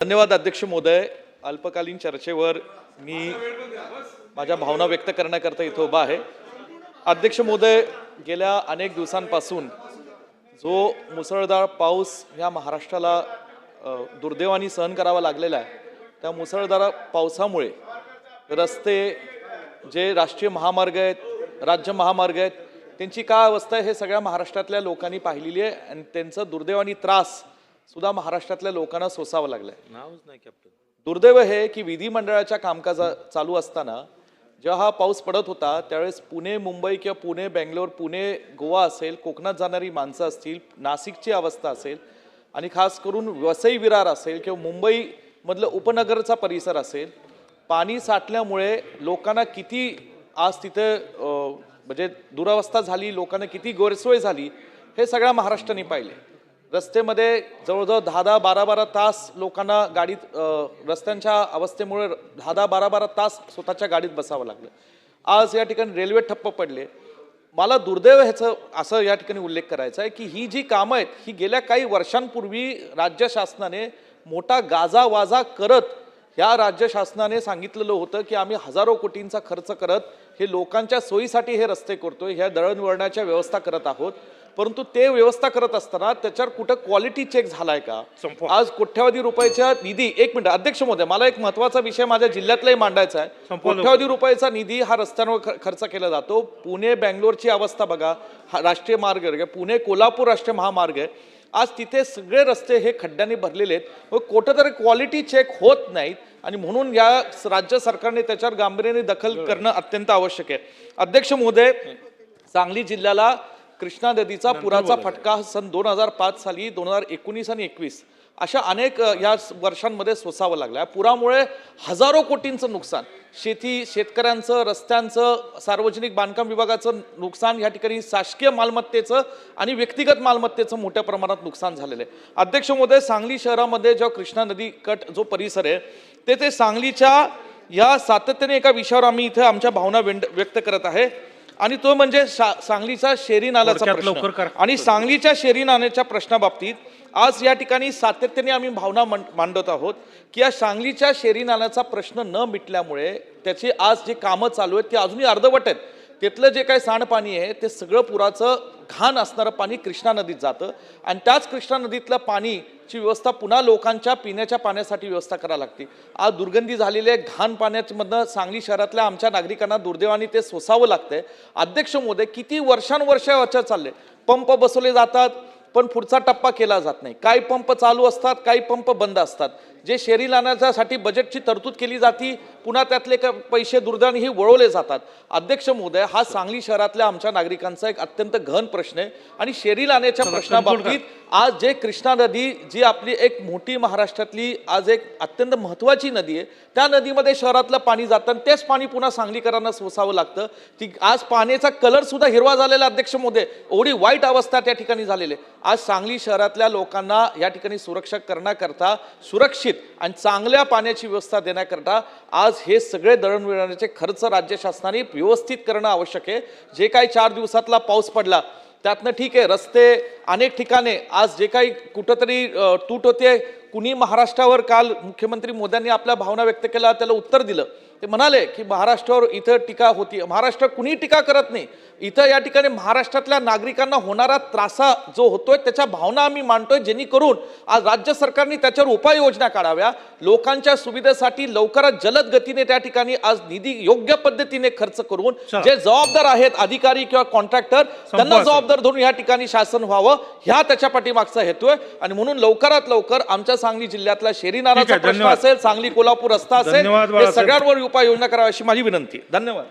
धन्यवाद अध्यक्ष महोदय. अल्पकालीन चर्चेवर मी माझ्या भावना व्यक्त करण्याकरता इथे उभा आहे. अध्यक्ष महोदय, गेल्या अनेक दिवसांपासून जो मुसळधार पाऊस या महाराष्ट्राला दुर्दैवाने सहन करावा लागलेला आहे, त्या मुसळधार पावसामुळे रस्ते, जे राष्ट्रीय महामार्ग आहेत, राज्य महामार्ग आहेत, त्यांची काय अवस्था आहे हे सगळ्या महाराष्ट्रातल्या लोकांनी पाहिलेली आहे आणि त्यांचा दुर्दैवाने त्रास सुद्धा महाराष्ट्रातल्या लोकांना सोसावं लागलाय. नावच नाही कॅप्टन. दुर्दैव हे की विधिमंडळाच्या कामकाज चालू असताना जेव्हा हा पाऊस पडत होता त्यावेळेस पुणे मुंबई किंवा पुणे बेंगलोर, पुणे गोवा असेल, कोकणात जाणारी माणसं असतील, नाशिकची अवस्था असेल आणि खास करून वसई विरार असेल किंवा मुंबई मधलं उपनगरचा परिसर असेल, पाणी साठल्यामुळे लोकांना किती आज तिथे म्हणजे दुरावस्था झाली, लोकांना किती गैरसोय झाली हे सगळ्या महाराष्ट्राने पाहिले. रस्त्यामध्ये जवळजवळ 10-10, 12-12 तास लोकांना गाडीत रस्त्यांच्या अवस्थेमुळे 10-10, 12-12 तास स्वतःच्या गाडीत बसावं लागलं. आज या ठिकाणी रेल्वे ठप्प पडले. मला दुर्दैव ह्याचं असं या ठिकाणी उल्लेख करायचा आहे की ही जी कामं आहेत ही गेल्या काही वर्षांपूर्वी राज्य शासनाने मोठा गाजावाजा करत या राज्य शासनाने सांगितलेलं होतं की आम्ही हजारो कोटींचा खर्च करत हे लोकांच्या सोयीसाठी हे रस्ते करतोय, ह्या दळणवळणाच्या व्यवस्था करत आहोत. परंतु ते व्यवस्था करत असताना त्याच्यावर कुठं क्वालिटी चेक झालाय का? आज कोट्यावधी रुपयाचा निधी, एक मिनिट अध्यक्ष महोदय, मला एक महत्वाचा विषय माझ्या जिल्ह्यातलाही मांडायचा आहे. कोट्यावधी रुपयाचा निधी हा रस्त्यांवर खर्च केला जातो. पुणे बेंगलोरची अवस्था बघा, हा राष्ट्रीय मार्ग आहे, पुणे कोल्हापूर राष्ट्रीय महामार्ग आहे, आज तिथे सगळे रस्ते हे खड्ड्यांनी भरलेले आहेत. मग कुठंतरी क्वालिटी चेक होत नाहीत आणि म्हणून या राज्य सरकारने त्याच्यावर गांभीर्याने दखल करणं अत्यंत आवश्यक आहे. अध्यक्ष महोदय, सांगली जिल्ह्याला कृष्णा नदीचा पुराचा फटका सन 2005 साली, 2019 आणि 21 अशा अनेक या वर्षांमध्ये सोसावं लागला. पुरामुळे हजारो कोटींचं नुकसान, शेतकऱ्यांचं, रस्त्यांचं, सार्वजनिक बांधकाम विभागाचं नुकसान, या ठिकाणी शासकीय मालमत्तेचं आणि व्यक्तिगत मालमत्तेचं मोठ्या प्रमाणात नुकसान झालेलं आहे. अध्यक्ष महोदय, सांगली शहरामध्ये जेव्हा कृष्णा नदी कट जो परिसर आहे ते सांगलीच्या या सातत्याने एका विषयावर आम्ही इथे आमच्या भावना व्यक्त करत आहे आणि तो म्हणजे सांगलीचा शेरी नाल्याचा प्रश्न. आणि सांगलीच्या शेरी नाल्याच्या प्रश्नाबाबतीत आज या ठिकाणी सातत्याने आम्ही भावना मांडत आहोत की या सांगलीच्या शेरी नाल्याचा प्रश्न न मिटल्यामुळे त्याची आज जी कामं चालू आहेत ती अजूनही अर्धवट आहेत. तिथलं जे काही सांडपाणी आहे ते सगळं पुराचं घाण असणारं पाणी कृष्णा नदीत जातं आणि त्याच कृष्णा नदीतल्या पाणीची व्यवस्था पुन्हा लोकांच्या पिण्याच्या पाण्यासाठी व्यवस्था करावी लागते. आज दुर्गंधी झालेल्या घाण पाण्यामधनं सांगली शहरातल्या आमच्या नागरिकांना दुर्दैवाने ते सोसावं लागतंय. अध्यक्ष महोदय, किती वर्षानुवर्षाच्या चालले पंप बसवले जातात पण पुढचा टप्पा केला जात नाही. काही पंप चालू असतात, काही पंप बंद असतात. जे शेरी नाल्यासाठी बजेटची तरतूद केली जाते पुन्हा त्यातले पैसे दुर्दैवाने वळवले जातात. अध्यक्ष महोदय, हा सांगली शहरातल्या आमच्या नागरिकांचा एक अत्यंत गहन प्रश्न आहे आणि शेरी नाल्याच्या प्रश्नाबाबतीत आज जे कृष्णा नदी, जी आपली एक मोठी महाराष्ट्रातली आज एक अत्यंत महत्वाची नदी आहे, त्या नदीमध्ये शहरातलं पाणी जातं आणि तेच पाणी पुन्हा सांगलीकरांना सोसावं लागतं. ती आज पाण्याचा कलर सुद्धा हिरवा झालेला. अध्यक्ष महोदय, एवढी वाईट अवस्था त्या ठिकाणी झालेली आहे. आज सांगली शहरातल्या लोकांना या ठिकाणी सुरक्षा करण्याकरता, सुरक्षित आणि चांगल्या पाण्याची व्यवस्था देण्याकरता आज हे सगळे दळणवळणाचे खर्च राज्य शासनाने व्यवस्थित करणं आवश्यक आहे. जे काही 4 दिवसातला पाऊस पडला त्यातनं ठीक आहे, रस्ते अनेक ठिकाणी आज जे काही कुठंतरी तूट होते. कुणी महाराष्ट्रावर काल मुख्यमंत्री मोदींनी आपल्या भावना व्यक्त केला, त्याला उत्तर दिलं. ते म्हणाले की महाराष्ट्रावर इथं टीका होती. महाराष्ट्र कुणी टीका करत नाही. इथं या ठिकाणी महाराष्ट्रातल्या नागरिकांना होणारा त्रासा जो होतोय त्याच्या भावना आम्ही मांडतोय, जेणेकरून आज राज्य सरकारने त्याच्यावर उपाययोजना काढाव्या. लोकांच्या सुविधेसाठी लवकरात जलद गतीने त्या ठिकाणी आज निधी योग्य पद्धतीने खर्च करून जे जबाबदार आहेत अधिकारी किंवा कॉन्ट्रॅक्टर त्यांना जबाबदार धरून या ठिकाणी शासन व्हावं, ह्या त्याच्या पाठीमागचा हेतू आहे. आणि म्हणून लवकरात लवकर आमच्या सांगली जिल्ह्यातला शेरी नाल्याचा प्रश्न असेल, सांगली कोल्हापूर रस्ता असेल, सगळ्यांवर उपाययोजना करावी अशी माझी विनंती. धन्यवाद.